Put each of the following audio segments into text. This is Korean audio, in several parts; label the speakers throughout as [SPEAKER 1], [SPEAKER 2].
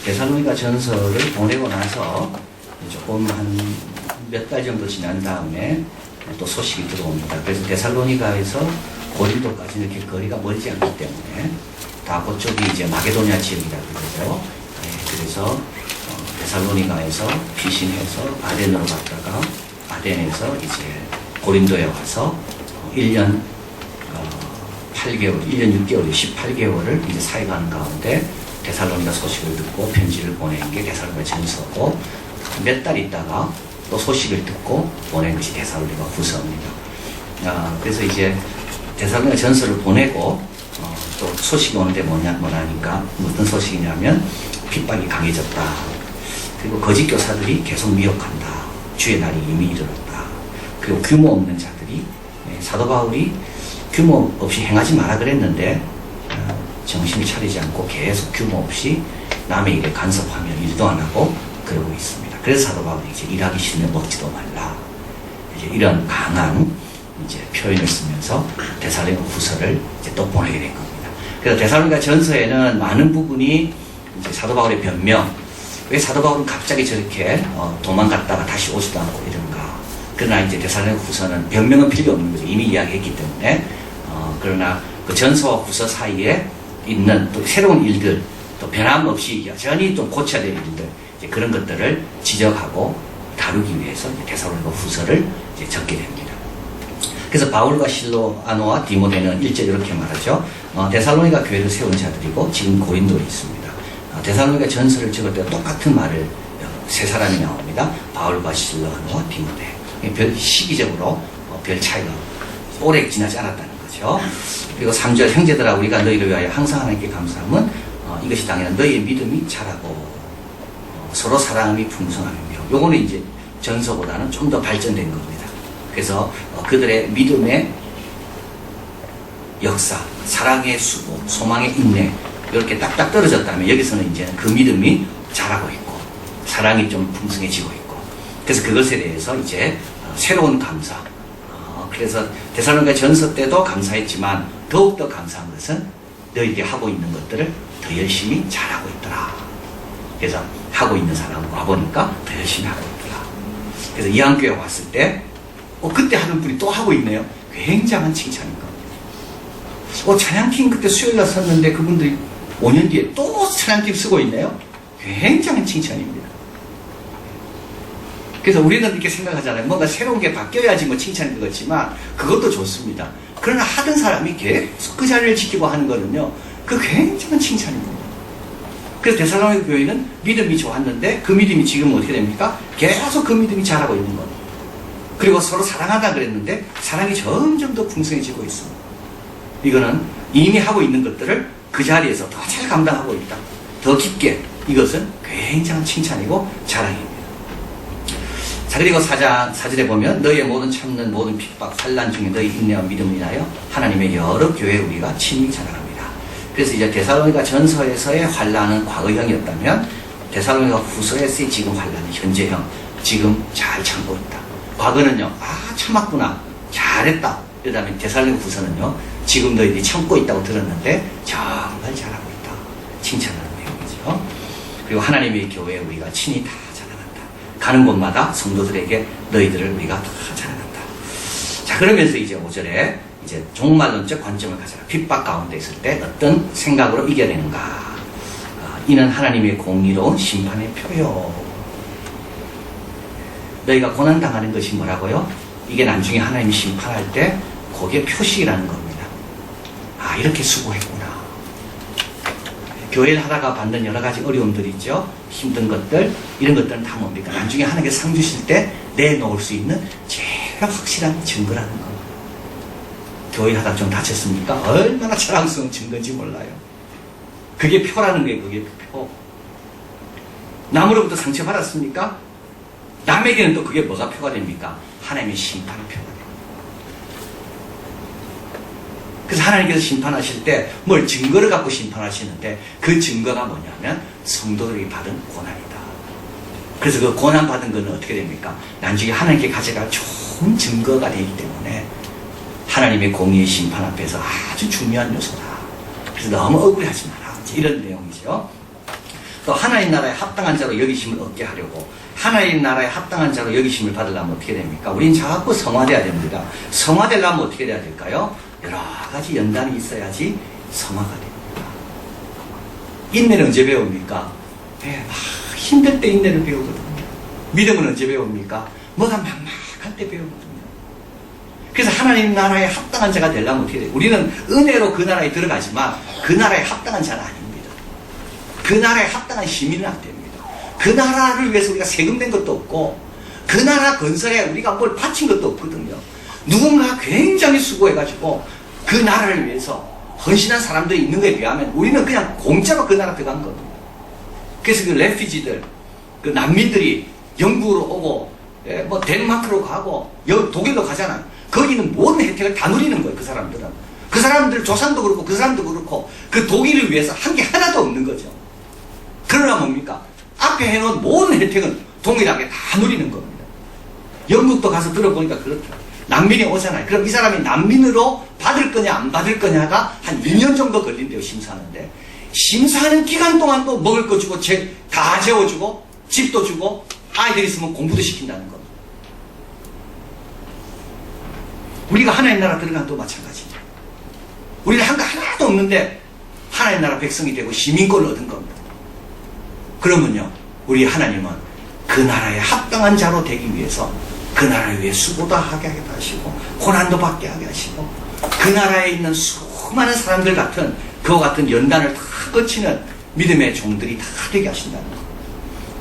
[SPEAKER 1] 데살로니가 전서를 보내고 나서 조금 한 몇 달 정도 지난 다음에 또 소식이 들어옵니다. 그래서 데살로니가에서 고린도까지는 이렇게 거리가 멀지 않기 때문에 다 그쪽이 이제 마게도냐 지역이라고 그러죠. 그래서 데살로니가에서 피신해서 아덴으로 갔다가 아덴에서 이제 고린도에 와서 1년 8개월, 1년 6개월, 18개월을 이제 사역하는 가운데 데살로니가 소식을 듣고 편지를 보낸 게 데살로니가 전서고, 몇 달 있다가 또 소식을 듣고 보낸 것이 데살로니가 후서입니다. 그래서 이제 데살로니가 전서를 보내고 또 소식이 오는데 뭐냐니까 무슨 소식이냐면 핍박이 강해졌다. 그리고 거짓 교사들이 계속 미혹한다. 주의 날이 이미 이르렀다. 그리고 규모 없는 자들이, 사도 바울이 규모 없이 행하지 마라 그랬는데 정신을 차리지 않고 계속 규모 없이 남의 일에 간섭하며 일도 안 하고 그러고 있습니다. 그래서 사도 바울이 이제 일하기 싫으면 먹지도 말라. 이제 이런 강한 이제 표현을 쓰면서 데살로니가 후서를 이제 또 보내게 된 겁니다. 그래서 데살로니가 전서에는 많은 부분이 이제 사도 바울의 변명, 왜 사도 바울은 갑자기 저렇게 도망갔다가 다시 오지도 않고 이런가. 그러나 이제 데살로니가 후서는 변명은 필요 없는 거죠. 이미 이야기했기 때문에. 그러나 그 전서와 후서 사이에 있는 또 새로운 일들, 또 변함없이 여전히 좀 고쳐야 될 일들, 이제 그런 것들을 지적하고 다루기 위해서 데살로니가 후서를 이제 적게 됩니다. 그래서 바울과 실로아노와 디모데는 1절 이렇게 말하죠. 데살로니가 교회를 세운 자들이고 지금 고린도에 있습니다. 데살로니가 전서를 적을 때 똑같은 말을 세 사람이 나옵니다. 바울과 실로아노와 디모데. 시기적으로 별 차이가 오래 지나지 않았다는 거죠. 그리고 3절 형제들아 우리가 너희를 위하여 항상 하나님께 감사함은 이것이 당연한 너희의 믿음이 자라고 서로 사랑함이 풍성함이며, 요거는 이제 전서보다는 좀 더 발전된 겁니다. 그래서 그들의 믿음의 역사, 사랑의 수고, 소망의 인내 이렇게 딱딱 떨어졌다면 여기서는 이제 그 믿음이 자라고 있고 사랑이 좀 풍성해지고 있고, 그래서 그것에 대해서 이제 새로운 감사. 그래서 데살로니가 전서 때도 감사했지만 더욱더 감사한 것은 너희들이 하고 있는 것들을 더 열심히 잘하고 있더라. 그래서 하고 있는 사람을 와보니까 더 열심히 하고 있더라. 그래서 이한교회 왔을 때 그때 하던 분이 또 하고 있네요. 굉장한 칭찬인 겁니다. 찬양팀 그때 수요일날 섰는데 그분들이 5년 뒤에 또 찬양팀 쓰고 있네요. 굉장한 칭찬입니다. 그래서 우리는 이렇게 생각하잖아요. 뭔가 새로운 게 바뀌어야지 뭐 칭찬인 것 같지만 그것도 좋습니다. 그러나 하던 사람이 계속 그 자리를 지키고 하는 거는요, 그 굉장한 칭찬입니다. 그래서 데살로니가 교회는 믿음이 좋았는데 그 믿음이 지금 어떻게 됩니까? 계속 그 믿음이 자라고 있는 겁니다. 그리고 서로 사랑하다 그랬는데 사랑이 점점 더 풍성해지고 있습니다. 이거는 이미 하고 있는 것들을 그 자리에서 더 잘 감당하고 있다. 더 깊게. 이것은 굉장한 칭찬이고 자랑입니다. 자, 그리고 4절에 보면 너희의 모든 참는 모든 핍박 환난 중에 너희 인내와 믿음을 인하여 하나님의 여러 교회 우리가 친히 자랑합니다. 그래서 이제 데살로니가 전서에서의 환난은 과거형이었다면 데살로니가 후서에서의 지금 환난은 현재형. 지금 잘 참고 있다. 과거는요, 참았구나, 잘했다. 그다음에 데살로니가 후서는요, 지금 너희들이 참고 있다고 들었는데 정말 잘하고 있다. 칭찬하는 내용이죠. 그리고 하나님의 교회에 우리가 친히 다 자랑한다. 가는 곳마다 성도들에게 너희들을 우리가 다 자랑한다. 자, 그러면서 이제 5절에 이제 종말론적 관점을 가져라. 핍박 가운데 있을 때 어떤 생각으로 이겨내는가. 이는 하나님의 공의로운 심판의 표요. 너희가 고난당하는 것이 뭐라고요? 이게 나중에 하나님이 심판할 때 그게 표식이라는 겁니다. 이렇게 수고했구나. 교회를 하다가 받는 여러 가지 어려움들이 있죠. 힘든 것들, 이런 것들은 다 뭡니까? 나중에 하나님께서 상 주실 때 내놓을 수 있는 제일 확실한 증거라는 겁니다. 교회 하다 좀 다쳤습니까? 얼마나 자랑스러운 증거인지 몰라요. 그게 표라는 거예요. 그게 표. 남으로부터 상처받았습니까? 남에게는 또 그게 뭐가 표가 됩니까? 하나님의 심판의 표가 됩니다. 그래서 하나님께서 심판하실 때 뭘 증거를 갖고 심판하시는데 그 증거가 뭐냐면 성도들이 받은 고난이다. 그래서 그 고난 받은 거는 어떻게 됩니까? 나중에 하나님께 가져갈 좋은 증거가 되기 때문에 하나님의 공의의 심판 앞에서 아주 중요한 요소다. 그래서 너무 억울해하지 마라. 이런 내용이죠. 또 하나님 나라에 합당한 자로 여기심을 얻게 하려고 하나님 나라에 합당한 자로 여기심을 받으려면 어떻게 됩니까? 우린 자꾸 성화돼야 됩니다. 성화되려면 어떻게 돼야 될까요? 여러 가지 연단이 있어야지 성화가 됩니다. 인내는 언제 배웁니까? 힘들 때 인내를 배우거든요. 믿음은 언제 배웁니까? 뭐가 막막할 때 배우거든요. 그래서 하나님 나라에 합당한 자가 되려면 어떻게 돼요? 우리는 은혜로 그 나라에 들어가지만 그 나라에 합당한 자는 아닙니다. 그 나라에 합당한 시민은 안 됩니다. 그 나라를 위해서 우리가 세금 낸 것도 없고 그 나라 건설에 우리가 뭘 바친 것도 없거든요. 누군가 굉장히 수고해가지고 그 나라를 위해서 헌신한 사람들이 있는 것에 비하면 우리는 그냥 공짜로 그 나라 들어간 겁니다. 그래서 그 레피지들, 그 난민들이 영국으로 오고 뭐 덴마크로 가고 독일로 가잖아요. 거기는 모든 혜택을 다 누리는 거예요. 그 사람들은. 그 사람들 조상도 그렇고 그 사람도 그렇고 그 독일을 위해서 한 게 하나도 없는 거죠. 그러나 뭡니까? 앞에 해놓은 모든 혜택은 동일하게 다 누리는 겁니다. 영국도 가서 들어보니까 그렇더라고요. 난민이 오잖아요. 그럼 이 사람이 난민으로 받을 거냐 안 받을 거냐가 한 2년 정도 걸린대요. 심사하는데. 심사하는 기간 동안도 먹을 거 주고 다 재워주고 집도 주고 아이들 있으면 공부도 시킨다는 겁니다. 우리가 하나님 나라 들어간 또 마찬가지입니다. 우리는 한 거 하나도 없는데 하나님 나라 백성이 되고 시민권을 얻은 겁니다. 그러면요, 우리 하나님은 그 나라에 합당한 자로 되기 위해서 그 나라를 위해 수고도 하게 하시고 고난도 받게 하게 하시고 그 나라에 있는 수많은 사람들 같은 그와 같은 연단을 다 거치는 믿음의 종들이 다 되게 하신다는 거예요.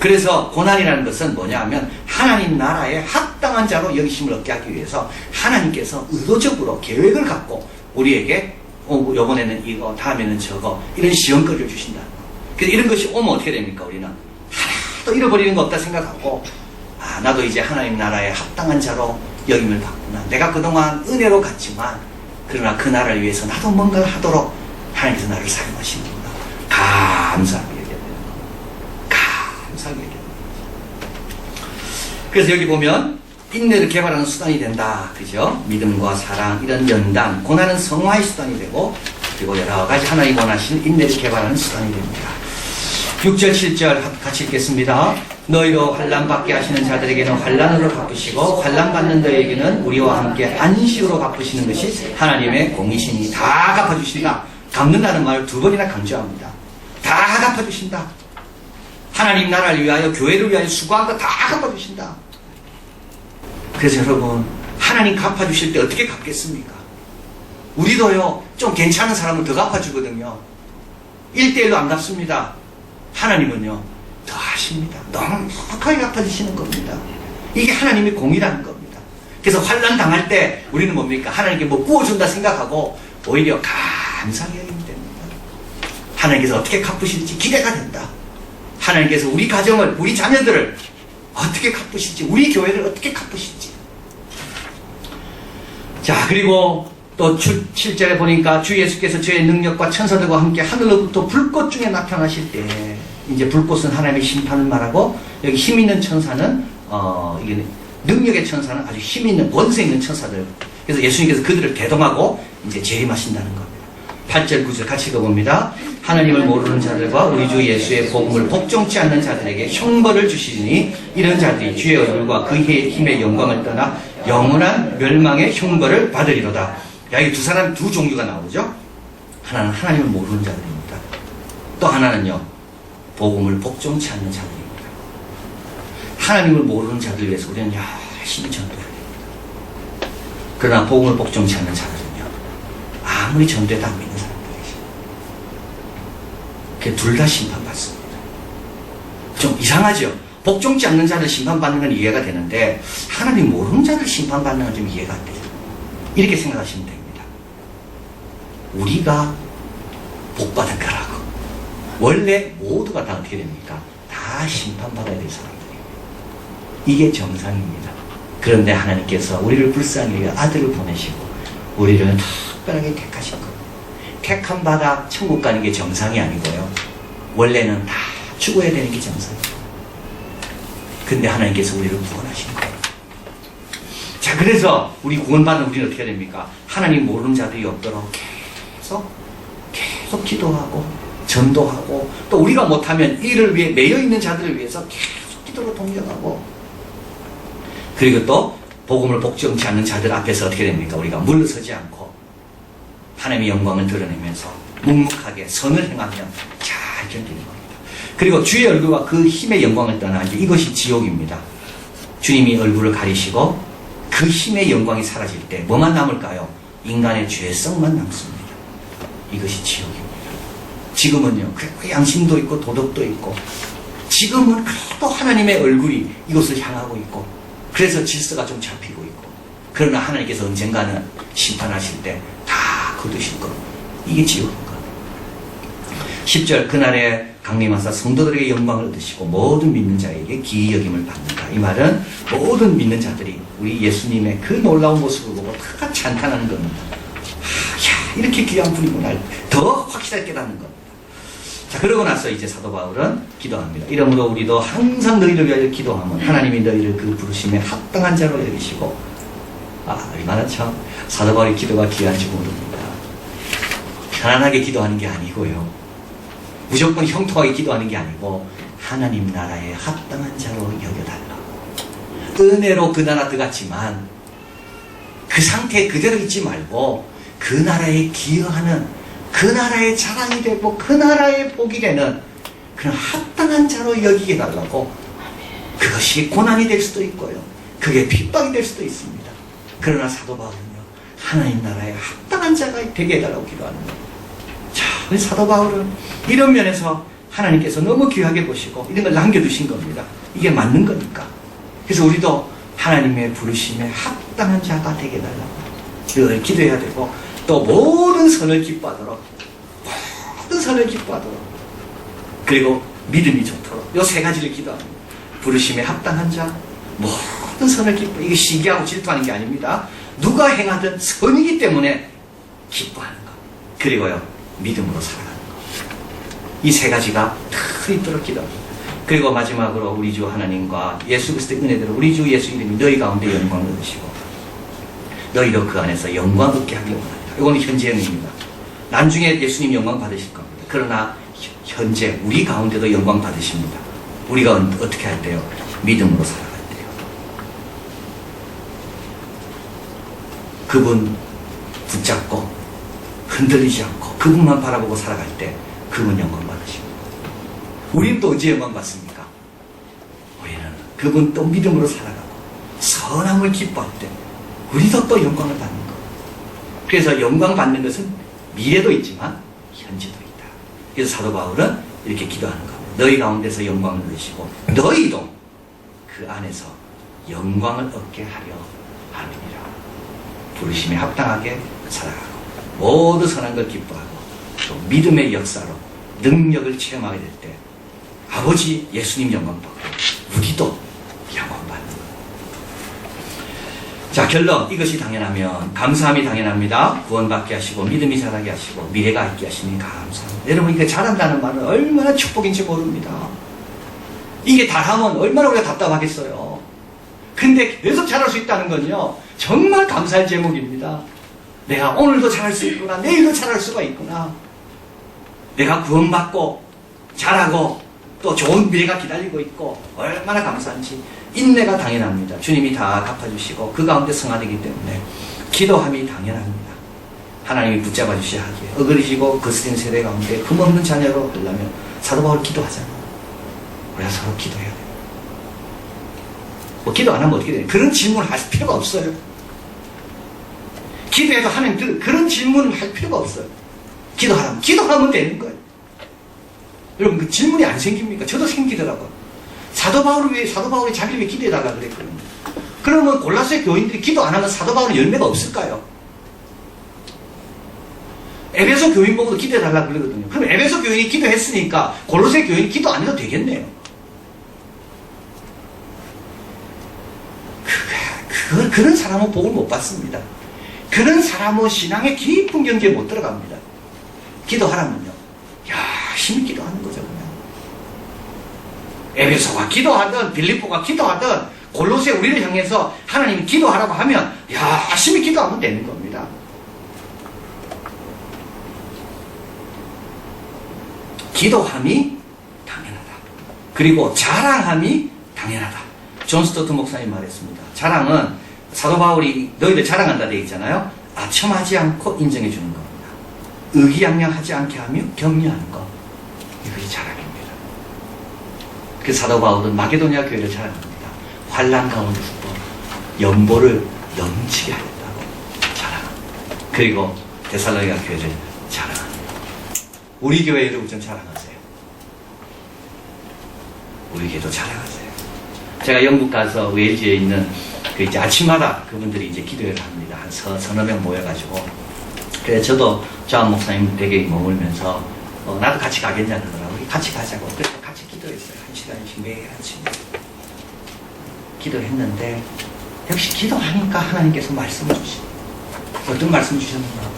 [SPEAKER 1] 그래서 고난이라는 것은 뭐냐 하면 하나님 나라에 합당한 자로 여기심을 얻게 하기 위해서 하나님께서 의도적으로 계획을 갖고 우리에게 이번에는 이거 다음에는 저거 이런 시험거리를 주신다는 거예요. 그래서 이런 것이 오면 어떻게 됩니까? 우리는 하나도 잃어버리는 거 없다 생각하고 나도 이제 하나님 나라에 합당한 자로 여김을 받구나. 내가 그동안 은혜로 갔지만 그러나 그 나라를 위해서 나도 뭔가를 하도록 하나님께서 나를 사용하시는구나. 감사하게 되는 거예요. 감사하게 되는 거예요. 그래서 여기 보면 인내를 개발하는 수단이 된다. 그죠? 믿음과 사랑, 이런 연단, 고난은 성화의 수단이 되고 그리고 여러 가지 하나님 원하시는 인내를 개발하는 수단이 됩니다. 6절 7절 같이 읽겠습니다. 너희로 환난 받게 하시는 자들에게는 환난으로 갚으시고 환난 받는 너희에게는 우리와 함께 안식으로 갚으시는 것이 하나님의 공이시니 다 갚아주신다. 갚는다는 말을 2번이나 강조합니다. 다 갚아주신다. 하나님 나라를 위하여 교회를 위하여 수고한 거 다 갚아주신다. 그래서 여러분 하나님 갚아주실 때 어떻게 갚겠습니까? 우리도요 좀 괜찮은 사람은 더 갚아주거든요. 1대1로 안 갚습니다. 하나님은요 더 하십니다. 너무 넉넉하게 갚아주시는 겁니다. 이게 하나님의 공이라는 겁니다. 그래서 환난 당할 때 우리는 뭡니까? 하나님께 뭐 구워준다 생각하고 오히려 감사하게 여기면 됩니다. 하나님께서 어떻게 갚으실지 기대가 된다. 하나님께서 우리 가정을, 우리 자녀들을 어떻게 갚으실지, 우리 교회를 어떻게 갚으실지. 자, 그리고 또 7절에 보니까 주 예수께서 저의 능력과 천사들과 함께 하늘로부터 불꽃 중에 나타나실 때, 이제 불꽃은 하나님의 심판을 말하고, 여기 힘 있는 천사는, 이게 능력의 천사는 아주 힘 있는, 권세 있는 천사들. 그래서 예수님께서 그들을 대동하고 이제 재림하신다는 겁니다. 8절, 9절 같이 읽어봅니다. 하나님을 모르는 자들과 우리 주 예수의 복음을 복종치 않는 자들에게 형벌을 주시니 이런 자들이 주의 얼굴과 그의 힘의 영광을 떠나 영원한 멸망의 형벌을 받으리로다. 여기 두 종류가 나오죠. 하나는 하나님을 모르는 자들입니다. 또 하나는요, 복음을 복종치 않는 자들입니다. 하나님을 모르는 자들 위해서 우리는 열심히 전도해야 됩니다. 그러나 복음을 복종치 않는 자들은요, 아무리 전도해도 안 믿는 사람들이죠. 둘 다 심판받습니다. 좀 이상하죠? 복종치 않는 자를 심판받는 건 이해가 되는데 하나님 모르는 자를 심판받는 건 좀 이해가 안 되죠. 이렇게 생각하시면 됩니다. 우리가 복받은 거라고. 원래 모두가 다 어떻게 됩니까? 다 심판받아야 될 사람들이에요. 이게 정상입니다. 그런데 하나님께서 우리를 불쌍히 여겨 아들을 보내시고 우리를 특별하게 택하신 겁니다. 택한 바가 천국 가는 게 정상이 아니고요. 원래는 다 죽어야 되는 게 정상이에요. 근데 하나님께서 우리를 구원하신 거예요. 자, 그래서 우리 구원받는 우리는 어떻게 됩니까? 하나님 모르는 자들이 없도록 계속 기도하고 전도하고 또 우리가 못하면 이를 위해 매여있는 자들을 위해서 계속 기도로 동력하고 그리고 또 복음을 복종치 않는 자들 앞에서 어떻게 됩니까? 우리가 물러서지 않고 하나님의 영광을 드러내면서 묵묵하게 선을 행하면 잘 견디는 겁니다. 그리고 주의 얼굴과 그 힘의 영광을 떠나 이제 이것이 지옥입니다. 주님이 얼굴을 가리시고 그 힘의 영광이 사라질 때 뭐만 남을까요? 인간의 죄성만 남습니다. 이것이 지옥입니다. 지금은요, 그래도 양심도 있고 도덕도 있고 지금은 그래도 하나님의 얼굴이 이곳을 향하고 있고 그래서 질서가 좀 잡히고 있고 그러나 하나님께서 언젠가는 심판하실 때 다 거두실 겁니다. 이게 지옥인 겁니다. 10절 그날에 강림하사 성도들에게 영광을 얻으시고 모든 믿는 자에게 기이 여김을 받는다. 이 말은 모든 믿는 자들이 우리 예수님의 그 놀라운 모습을 보고 다 같이 찬탄하는 겁니다. 야, 이렇게 귀한 분이구나. 더 확실하게 깨닫는 겁니다. 자, 그러고 나서 이제 사도 바울은 기도합니다. 이러므로 우리도 항상 너희를 위하여 기도하면 하나님이 너희를 그 부르심에 합당한 자로 여기시고 얼마나 참 사도 바울의 기도가 귀한지 모릅니다. 편안하게 기도하는 게 아니고요. 무조건 형통하게 기도하는 게 아니고 하나님 나라에 합당한 자로 여겨달라. 은혜로 그 나라 들어갔지만 그 상태에 그대로 있지 말고 그 나라에 기여하는 그 나라의 자랑이 되고 그 나라의 복이 되는 그런 합당한 자로 여기게 달라고. 그것이 고난이 될 수도 있고요. 그게 핍박이 될 수도 있습니다. 그러나 사도 바울은요. 하나님 나라에 합당한 자가 되게 해달라고 기도하는 거예요. 자, 우리 사도 바울은 이런 면에서 하나님께서 너무 귀하게 보시고 이런 걸 남겨두신 겁니다. 이게 맞는 거니까. 그래서 우리도 하나님의 부르심에 합당한 자가 되게 해달라고 늘 기도해야 되고 또 모든 선을 기뻐하도록 모든 선을 기뻐하도록 그리고 믿음이 좋도록 이 세 가지를 기도합니다. 부르심에 합당한 자 모든 선을 기뻐. 이게 시기하고 질투하는 게 아닙니다. 누가 행하든 선이기 때문에 기뻐하는 것. 그리고요 믿음으로 살아가는 것. 이 세 가지가 다 있도록 기도합니다. 그리고 마지막으로 우리 주 하나님과 예수 그리스도의 은혜대로 우리 주 예수 이름이 너희 가운데 영광을 얻으시고 너희도 그 안에서 영광 얻게 하길 원합니다. 이거는 현재의 의미입니다. 나중에 예수님 영광 받으실 겁니다. 그러나 현재 우리 가운데도 영광 받으십니다. 우리가 어떻게 할 때요? 믿음으로 살아갈 때요. 그분 붙잡고 흔들리지 않고 그분만 바라보고 살아갈 때 그분 영광 받으십니다. 우리는 또 언제 영광 받습니까? 우리는 그분 또 믿음으로 살아가고 선함을 기뻐할 때 우리도 또 영광을 받는 것. 그래서 영광 받는 것은 미래도 있지만 현재도 있다. 그래서 사도 바울은 이렇게 기도하는 겁니다. 너희 가운데서 영광을 얻으시고 너희도 그 안에서 영광을 얻게 하려 함이니라. 부르심에 합당하게 살아가고 모두 선한 걸 기뻐하고 또 믿음의 역사로 능력을 체험하게 될 때 아버지 예수님 영광 받고 우리도 영광 받는 것. 자, 결론. 이것이 당연하면 감사함이 당연합니다. 구원받게 하시고 믿음이 자라게 하시고 미래가 있게 하시니 감사합니다. 여러분, 이게 잘한다는 말은 얼마나 축복인지 모릅니다. 이게 다하면 얼마나 우리가 답답하겠어요. 근데 계속 잘할 수 있다는 건요 정말 감사할 제목입니다. 내가 오늘도 잘할 수 있구나. 내일도 잘할 수가 있구나. 내가 구원받고 잘하고 또 좋은 미래가 기다리고 있고 얼마나 감사한지. 인내가 당연합니다. 주님이 다 갚아주시고 그 가운데 성화되기 때문에 기도함이 당연합니다. 하나님이 붙잡아 주셔야 하기에 어그리시고 거스린 세대 가운데 흠없는 자녀로 하려면 사도 바울 기도하잖아요. 우리가 서로 기도해야 돼요. 뭐 기도 안 하면 어떻게 돼요? 그런 질문을 할 필요가 없어요. 기도해도 하나님 그런 질문을 할 필요가 없어요. 기도하면 되는 거예요. 여러분, 그 질문이 안 생깁니까? 저도 생기더라고요. 사도 바울이 자기를 위해 기도해달라 그랬거든요. 그러면 골로새 교인들이 기도 안 하면 사도 바울은 열매가 없을까요? 에베소 교인 보고도 기도해달라 그러거든요. 그럼 에베소 교인이 기도했으니까 골로새 교인이 기도 안 해도 되겠네요. 그런 사람은 복을 못 받습니다. 그런 사람은 신앙의 깊은 경지에 못 들어갑니다. 기도하라면요 열심히 기도하는 거죠. 그냥 에베소가 기도하든 빌립보가 기도하든 골로새 우리를 향해서 하나님이 기도하라고 하면 열심히 기도하면 되는 겁니다. 기도함이 당연하다. 그리고 자랑함이 당연하다. 존 스토트 목사님 말했습니다. 자랑은 사도 바울이 너희들 자랑한다 되어 있잖아요. 아첨하지 않고 인정해 주는 겁니다. 의기양양하지 않게 하며 격려하는 것. 이것이 자랑입니다. 그 사도 바울은 마게도니아 교회를 자랑합니다. 환난 가운데서도 연보를 넘치게 하였다고 자랑합니다. 그리고 데살로니가 교회를 자랑합니다. 우리 교회 여러분 좀 자랑하세요. 우리 교회도 자랑하세요. 제가 영국 가서 웨일즈에 있는 그 이제 아침마다 그분들이 이제 기도회를 합니다. 한 서너 명 모여가지고. 그래서 저도 저한 목사님 댁에 머물면서 나도 같이 가겠냐 그러더라고요. 같이 가자고. 그래서 같이 기도했어요. 1시간씩 매일 아침에. 기도했는데 역시 기도하니까 하나님께서 말씀을 주시고 어떤 말씀 주셨는가?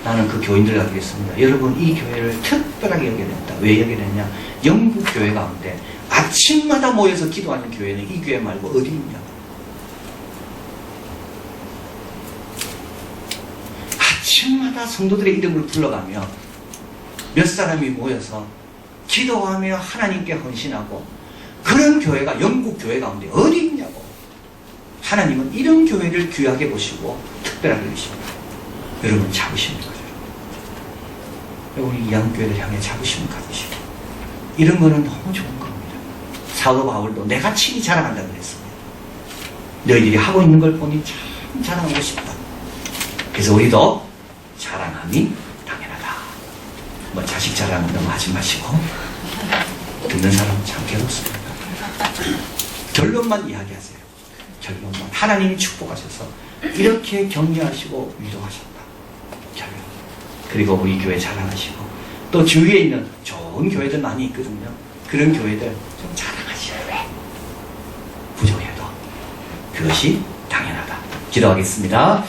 [SPEAKER 1] 나는 그 교인들과 그랬습니다. 여러분 이 교회를 특별하게 여겨야 된다. 왜 여겨야 되냐? 영국 교회 가운데 아침마다 모여서 기도하는 교회는 이 교회 말고 어디 있냐? 아침마다 성도들의 이름을 불러가며 몇 사람이 모여서 기도하며 하나님께 헌신하고 그런 교회가 영국 교회 가운데 어디 있냐고. 하나님은 이런 교회를 귀하게 보시고 특별하게 보십니다. 여러분 자부심을 가져요. 우리 이양교회를 향해 자부심을 가지시고 이런 거는 너무 좋은 겁니다. 사도 바울도 내가 친히 자랑한다고 그랬습니다. 너희들이 하고 있는 걸 보니 참 자랑하고 싶다. 그래서 우리도 자랑함이 당연하다. 뭐 자식 자랑은 너무 하지 마시고 듣는 사람은 참 괴롭습니다. 결론만 이야기하세요. 결론만. 하나님이 축복하셔서 이렇게 격려하시고 위로하셨다. 결론. 그리고 우리 교회 자랑하시고 또 주위에 있는 좋은 교회들 많이 있거든요. 그런 교회들 좀 자랑하시어요. 부족해도 그것이 당연하다. 기도하겠습니다.